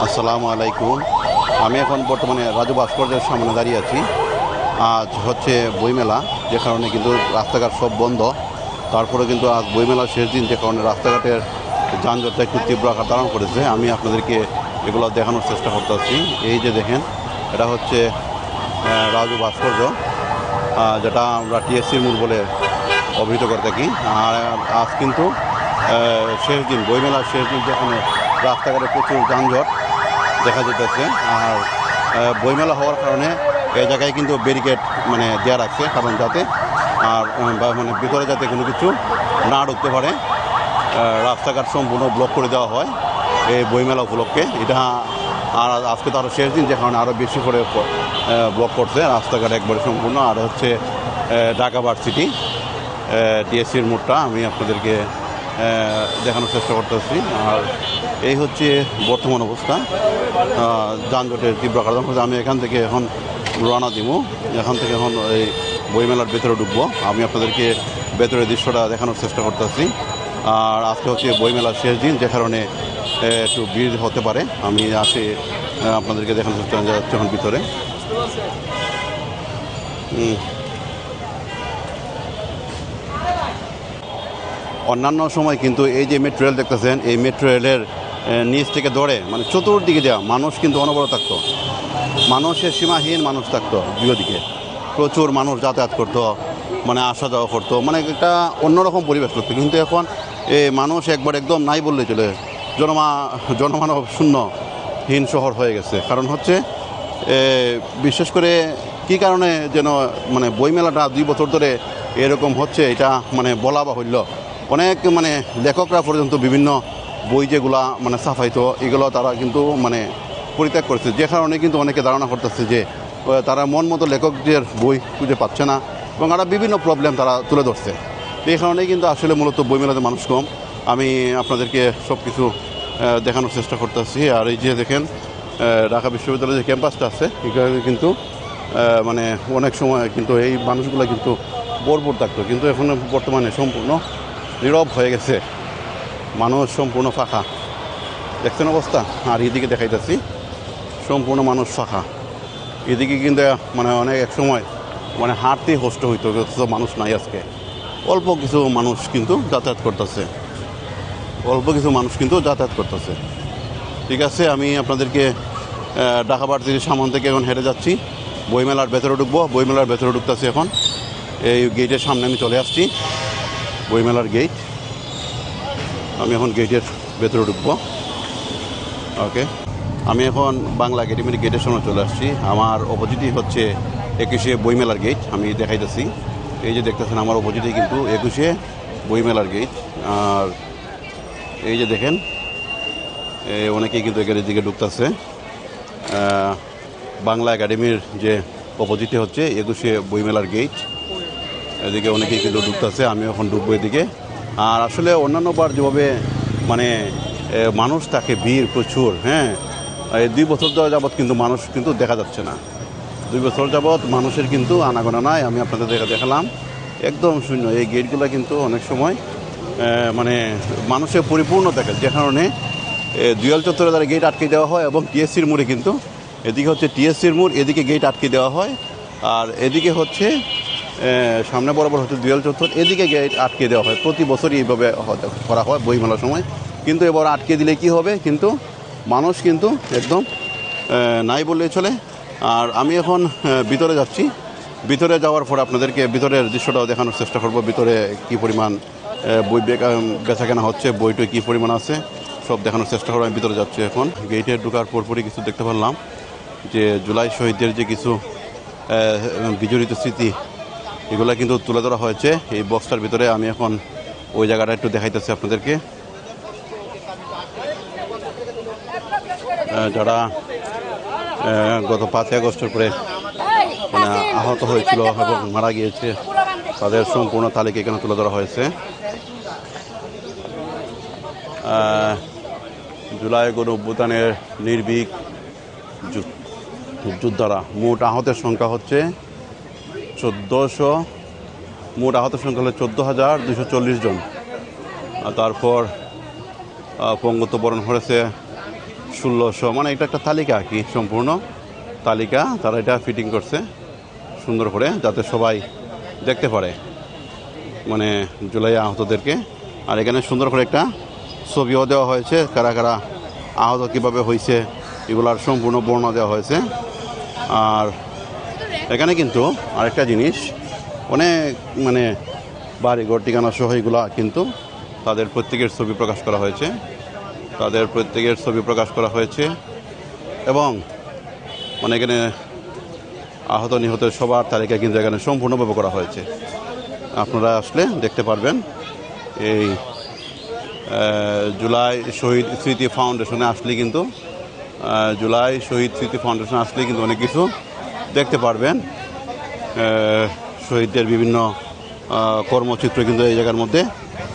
আসসালামু আলাইকুম। আমি এখন বর্তমানে রাজু ভাস্কর্যের সামনে দাঁড়িয়ে আছি। আজ হচ্ছে বইমেলা, যে কারণে কিন্তু রাস্তাঘাট সব বন্ধ। তারপরে কিন্তু আজ বইমেলার শেষ দিন, যে কারণে রাস্তাঘাটের যানজটটা একটু তীব্র আকার ধারণ করেছে। আমি আপনাদেরকে এগুলো দেখানোর চেষ্টা করতেছি। এই যে দেখেন, এটা হচ্ছে রাজু ভাস্কর্য, যেটা আমরা টিএসসির মোড় বলে অভিহিত করে থাকি। আর আজ কিন্তু শেষ দিন, বইমেলার শেষ দিন, যেখানে রাস্তাঘাটে প্রচুর যানজট দেখা যেতেছে। আর বইমেলা হওয়ার কারণে এই জায়গায় কিন্তু ব্যারিকেড দেওয়া রাখছে, কারণ যাতে আর ভিতরে যাতে কোনো কিছু না ঢুকতে পারে। রাস্তাঘাট সম্পূর্ণ ব্লক করে দেওয়া হয় এই বইমেলা উপলক্ষে। এটা আর আজকে তো আরও শেষ দিন, যে কারণে আরও বেশি করে ব্লক করছে রাস্তাঘাট একবারে সম্পূর্ণ। আর হচ্ছে ঢাকা ভার্সিটি টিএসসির মোড়টা আমি আপনাদেরকে দেখানোর চেষ্টা করতেছি। আর এই হচ্ছে বর্তমান অবস্থা, যানজটের তীব্র আকার ধারণ করছে। আমি এখান থেকে এখন রওনা দিব, এখান থেকে এখন এই বইমেলার ভেতরে ঢুকবো। আমি আপনাদেরকে ভেতরের দৃশ্যটা দেখানোর চেষ্টা করতেছি। আর আজকে হচ্ছে বইমেলার শেষ দিন, যে কারণে একটু ভিড় হতে পারে। আমি আসে আপনাদেরকে দেখানোর চেষ্টা যাচ্ছি এখন ভিতরে। অন্যান্য সময় কিন্তু এই যে মেট্রো রেল দেখতেছেন, এই মেট্রো রেলের নিচ থেকে ধরে চতুর্দিকে দেওয়া মানুষ কিন্তু অনবরত থাকতো। মানুষের সীমাহীন মানুষ থাকতো, দুদিকে প্রচুর মানুষ যাতায়াত করতো, আসা যাওয়া করতো, একটা অন্যরকম পরিবেশ করতো। কিন্তু এখন এই মানুষ একবার একদম নাই বললে চলে, জনমানব শূন্যহীন শহর হয়ে গেছে। কারণ হচ্ছে বিশেষ করে কি কারণে যেন বইমেলাটা 2 বছর ধরে এরকম হচ্ছে, এটা বলা বাহুল্য। অনেক লেখকরা পর্যন্ত বিভিন্ন বই যেগুলা ছাপাইতো, এগুলো তারা কিন্তু পরিত্যাগ করেছে, যে কারণে কিন্তু অনেকে ধারণা করতেছে যে তারা মন মতো লেখকদের বই খুঁজে পাচ্ছে না, এবং আরও বিভিন্ন প্রবলেম তারা তুলে ধরছে। এই কারণেই কিন্তু আসলে মূলত বইমেলাতে মানুষ কম। আমি আপনাদেরকে সব কিছু দেখানোর চেষ্টা করতেছি। আর এই যে দেখেন, ঢাকা বিশ্ববিদ্যালয়ের যে ক্যাম্পাসটা আছে, এখানে কিন্তু অনেক সময় কিন্তু এই মানুষগুলো কিন্তু ভরপুর থাকতো, কিন্তু এখন বর্তমানে সম্পূর্ণ নীরব হয়ে গেছে, মানুষ সম্পূর্ণ ফাঁকা। দেখছেন অবস্থা? আর এদিকে দেখাইতেছি, সম্পূর্ণ মানুষ ফাঁকা। এদিকে কিন্তু অনেক এক সময় হাঁটতেই কষ্ট হইতো, অথচ মানুষ নাই আজকে। অল্প কিছু মানুষ কিন্তু যাতায়াত করতেছে, ঠিক আছে। আমি আপনাদেরকে ঢাকা ভার্সিটির সামনে থেকে এখন হেঁটে যাচ্ছি, বইমেলার ভেতরে ঢুকবো। বইমেলার ভেতরে ঢুকতেছি এখন। এই গেটের সামনে আমি চলে আসছি, বইমেলার গেট। আমি এখন গেটের ভেতরে ঢুকবো। ওকে, আমি এখন বাংলা একাডেমির গেটের সামনে চলে আসছি। আমার অপোজিটই হচ্ছে 21শে বইমেলার গেট। আমি দেখাইতেছি, এই যে দেখতেছেন আমার অপোজিটে কিন্তু 21শে বইমেলার গেট। আর এই যে দেখেন, অনেকেই কিন্তু এখানের দিকে ঢুকতেছে। বাংলা একাডেমির যে অপোজিটে হচ্ছে 21শে বইমেলার গেট, এদিকে অনেকেই কিন্তু ঢুকতেছে। আমি এখন ঢুকবো এদিকে। আর আসলে অন্যান্য বার যেভাবে মানুষ থাকে, ভিড় প্রচুর, হ্যাঁ, এই 2 বছর যাবৎ কিন্তু মানুষ কিন্তু দেখা যাচ্ছে না। 2 বছর যাবৎ মানুষের কিন্তু আনাগোনা নাই। আমি আপনাদের দেখালাম, একদম শূন্য। এই গেটগুলো কিন্তু অনেক সময় মানুষের পরিপূর্ণ থাকে, যে কারণে দুয়াল চত্বরে তারা গেট আটকে দেওয়া হয়, এবং টিএসসির মোড়ে কিন্তু এদিকে হচ্ছে টিএসসির মোড়, এদিকে গেট আটকে দেওয়া হয়। আর এদিকে হচ্ছে সামনে বরাবর হচ্ছে দুয়াল চত্বর, এদিকে গেট আটকে দেওয়া হয়। প্রতি বছরই এইভাবে করা হয় বইমেলার সময়। কিন্তু এবার আটকে দিলে কি হবে, কিন্তু মানুষ কিন্তু একদম নাই বললেই চলে। আর আমি এখন ভিতরে যাচ্ছি। ভিতরে যাওয়ার পর আপনাদেরকে ভিতরের দৃশ্যটাও দেখানোর চেষ্টা করব। ভিতরে কি পরিমাণ বই বেচা কেনা হচ্ছে, বইটই কী পরিমাণ আছে, সব দেখানোর চেষ্টা করবো। আমি ভিতরে যাচ্ছি এখন। গেটে ঢোকার পরপরই কিছু দেখতে পারলাম যে জুলাই শহীদদের যে কিছু বিজড়িত স্মৃতি, এগুলো কিন্তু তুলে ধরা হয়েছে এই বক্সটার ভিতরে। আমি এখন ওই জায়গাটা একটু দেখাইতেছি আপনাদেরকে। যারা গত 5ই আগস্টের পরে আহত হয়েছিল এবং মারা গিয়েছে, তাদের সম্পূর্ণ তালিকা এখানে তুলে ধরা হয়েছে। জুলাই গণ অভ্যুত্থানের নির্ভীক যোদ্ধারা, মোট আহতের সংখ্যা হচ্ছে 1400, মোট আহতের সংখ্যা হলো 14,240 জন। তারপর পঙ্গুত্ব বরণ হয়েছে 1600, মানে এটা একটা তালিকা কি সম্পূর্ণ তালিকা তারা এটা ফিটিং করছে সুন্দর করে যাতে সবাই দেখতে পারে মানে জুলাই আহতদেরকে। আর এখানে সুন্দর করে একটা ছবিও দেওয়া হয়েছে, কারা কারা আহত কীভাবে হয়েছে এগুলার সম্পূর্ণ বর্ণনা দেওয়া হয়েছে। আর এখানে কিন্তু আরেকটা জিনিস, অনেক মানে বাড়িঘর ঠিকানা সহ এগুলা কিন্তু তাদের প্রত্যেকের ছবি প্রকাশ করা হয়েছে, তাদের প্রত্যেকের ছবি প্রকাশ করা হয়েছে এবং মানে এখানে আহত নিহত সবার তালিকা কিন্তু এখানে সম্পূর্ণভাবে করা হয়েছে। আপনারা আসলে দেখতে পারবেন এই জুলাই শহীদ স্মৃতি ফাউন্ডেশনে আসলে কিন্তু জুলাই শহীদ স্মৃতি ফাউন্ডেশনে আসলে কিন্তু অনেক কিছু দেখতে পারবেন। শহীদদের বিভিন্ন কর্মচিত্র কিন্তু এই জায়গার মধ্যে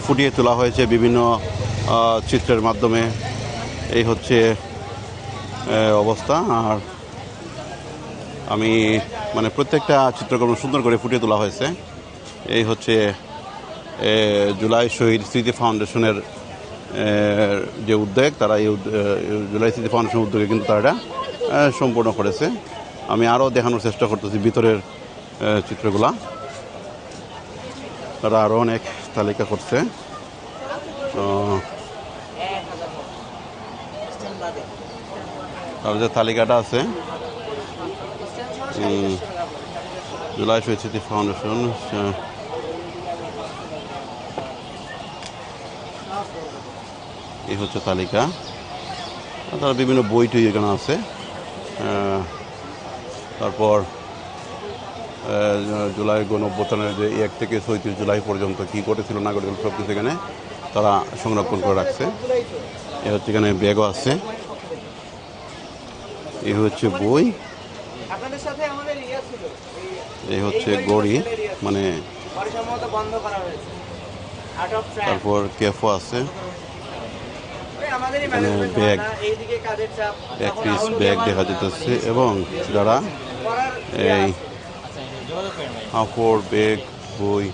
ফুটিয়ে তোলা হয়েছে বিভিন্ন চিত্রের মাধ্যমে। এই হচ্ছে অবস্থা। আর আমি মানে প্রত্যেকটা চিত্রকর্ম সুন্দর করে ফুটিয়ে তোলা হয়েছে। এই হচ্ছে জুলাই শহীদ স্মৃতি ফাউন্ডেশনের যে উদ্যোগ, তারা এই জুলাই স্মৃতি ফাউন্ডেশনের উদ্যোগে কিন্তু তারা এটা সম্পূর্ণ করেছে। আমি আরও দেখানোর চেষ্টা করতেছি ভিতরের চিত্রগুলা, তারা আরও অনেক তালিকা করছে। তার যে তালিকাটা আছে জুলাই শহীদ স্মৃতি ফাউন্ডেশন, এই হচ্ছে তালিকা। তারা বিভিন্ন বই টই এখানে আছে। তারপর জুলাই গণঅভ্যুত্থানের যে 1 থেকে 36 জুলাই পর্যন্ত কী ঘটেছিল না ঘটেছিল সব কিছু এখানে তারা সংরক্ষণ করে রাখছে। এ হচ্ছে এখানে ব্যাগও আছে। এই হচ্ছে বই, এই হচ্ছে গড়ি মানে, তারপর ক্যাফও আছে, এখানে ব্যাগ, এক পিস ব্যাগ দেখা যেতেছে এবং যারা এই কাপড়, ব্যাগ, বই,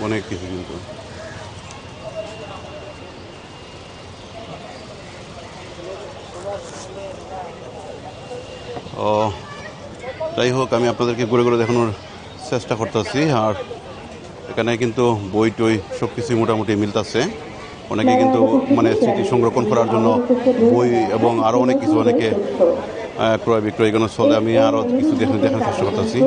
অনেক কিছু কিন্তু। যাই হোক, আমি আপনাদেরকে ঘুরে ঘুরে দেখানোর চেষ্টা করতেছি। আর এখানে কিন্তু বই টই সব কিছুই মোটামুটি মিলতেছে। অনেকে কিন্তু মানে স্মৃতি সংরক্ষণ করার জন্য বই এবং আরও অনেক কিছু অনেকে ক্রয় বিক্রয় এখানে চলে। আমি আরও কিছু দেখার চেষ্টা করতেছি।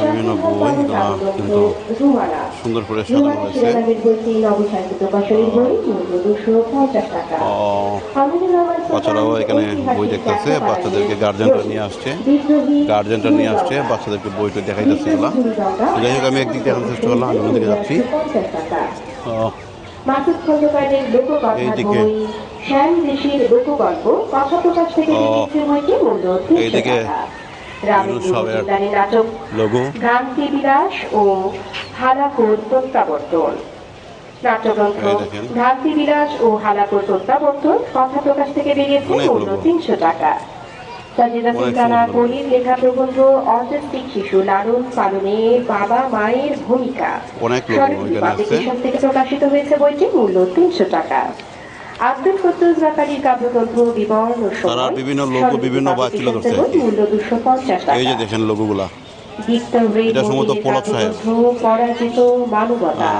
বিভিন্ন বই কিন্তু সুন্দর করে সাজানো হয়েছে। বাচ্চারাও এখানে বই দেখতেছে, বাচ্চাদেরকে গার্জেনরা নিয়ে আসছে, বাচ্চাদেরকে বইটা দেখাইতেছে এগুলা। যাই হোক, আমি একদিক দেখানোর চেষ্টা করলাম, আমি অন্যদিকে যাচ্ছি। এইদিকে এইদিকে লোগো, ভ্রান্তিবিলাস ও হালাকুর প্রত্যাবর্তন নাট্যগ্রন্থ। ভ্রান্তিবিলাস ও হালাকুর প্রত্যাবর্তন কথা প্রকাশ থেকে বেরিয়েছে মূল্য 300 টাকা। সাজিদা সুলতানা কলির লেখা প্রবন্ধ অটিস্টিক শিশু লালন পালনে বাবা মায়ের ভূমিকা পাবলিকেশন থেকে প্রকাশিত হয়েছে। বইটি মূল্য 300 টাকা। আব্দুল কুদ্দুস জাকারির কাব্যগ্রন্থ বিবরণ ও তারা বিভিন্ন লোগো বিভিন্ন বাচ্চা ধরছে। মূল্য 250 টাকা। এই যে দেখেন লোগোগুলা, এটা সম্ভবত পলক সাহেব। পরাজিত মানবতা,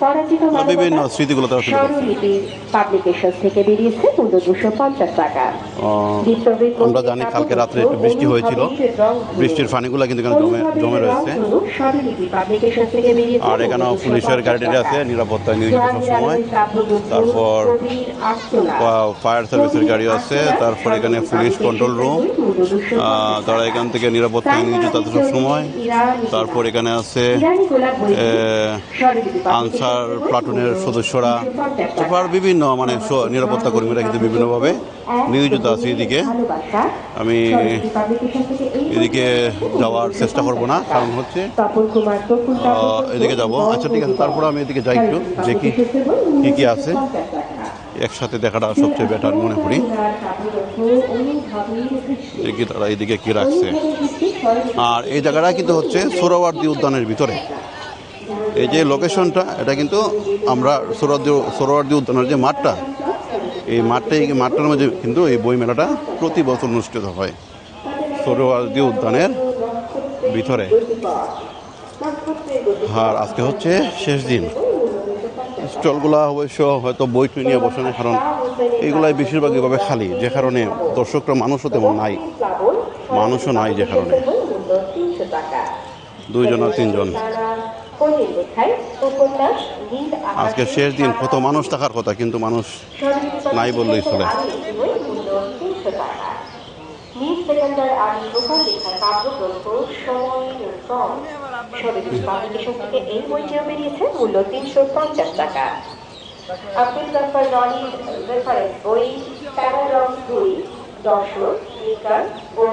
পরাজিত মানবতা বিভিন্ন স্মৃতিগুলো তারা পাবলিকেশন থেকে বেরিয়েছে মূল্য 250 টাকা। আমরা জানি কালকে রাত্রে একটু বৃষ্টি হয়েছিল, বৃষ্টির পানিগুলো কিন্তু এখানে জমে রয়েছে। আর এখানে পুলিশের গাড়ি আছে নিরাপত্তায় নিয়োজিত সবসময়। তারপর ফায়ার সার্ভিসের গাড়ি আছে। তারপর এখানে পুলিশ কন্ট্রোল রুম, তারা এখান থেকে নিরাপত্তায় নিয়োজিত আছে সবসময়। তারপর এখানে আছে আনসার প্লাটুনের সদস্যরা, তারপর বিভিন্ন মানে নিরাপত্তা কর্মীরা কিন্তু বিভিন্নভাবে নিয়োজিত আছে। এদিকে আমি এদিকে যাওয়ার চেষ্টা করবো না, কারণ হচ্ছে এদিকে যাব। আচ্ছা ঠিক আছে, তারপর আমি এদিকে যাই একটু দেখি কী কী আছে। একসাথে দেখাটা সবচেয়ে বেটার মনে করি। দেখি তারা এইদিকে কি রাখছে। আর এই জায়গাটা কিন্তু হচ্ছে সোহরাওয়ার্দী উদ্যানের ভিতরে। এই যে লোকেশনটা, এটা কিন্তু আমরা সোহরাওয়ার্দী উদ্যানের যে মাঠটা, এই মাঠটার মধ্যে কিন্তু এই বইমেলাটা প্রতি বছর অনুষ্ঠিত হয় সোহরাওয়ার্দী উদ্যানের ভিতরে। আর আজকে হচ্ছে শেষ দিন। স্টলগুলা অবশ্য হয়তো বই নিয়ে বসে না, কারণ এইগুলাই বেশিরভাগইভাবে খালি, যে কারণে দর্শকরা মানুষও তেমন নাই, মানুষও নাই, যে কারণে 2 জন আর 3 জন। আজকে শেষ দিন, কত মানুষ থাকার কথা, কিন্তু মানুষ নাই বললেই চলে। এই বইটিও বেরিয়েছে মূল্য 350 টাকা। আব্দুল গাফফার রনির রেফারেন্স বই প্যারাগ্রাফ 2, দর্শক, বিজ্ঞান ও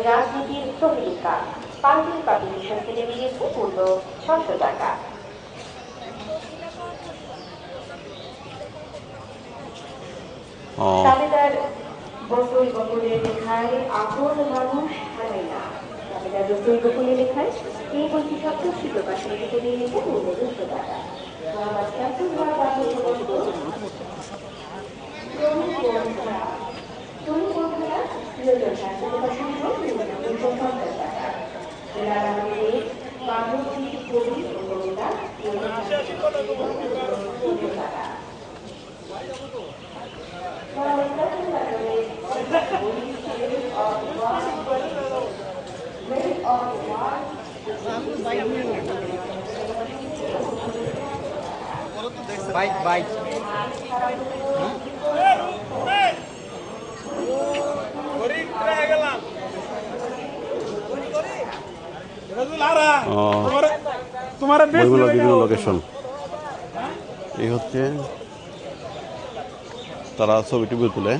রাজনীতির প্রহেলিকা পাঞ্জাবি পাবলিকেশন থেকে বেরিয়েছে মূল্য 600 টাকা। সাবেদার বকুল বকুলের লেখায় আপন মানুষ হারায় না। সাবেদার বকুল বকুলের লেখায় এই বইটি সপ্তর্ষি প্রকাশন থেকে বেরিয়েছে মূল্য 200 টাকা। বাইক বাইক বইমেলার বিভিন্ন লোকেশন। এই হচ্ছে তারা ছবি টবি তুলে।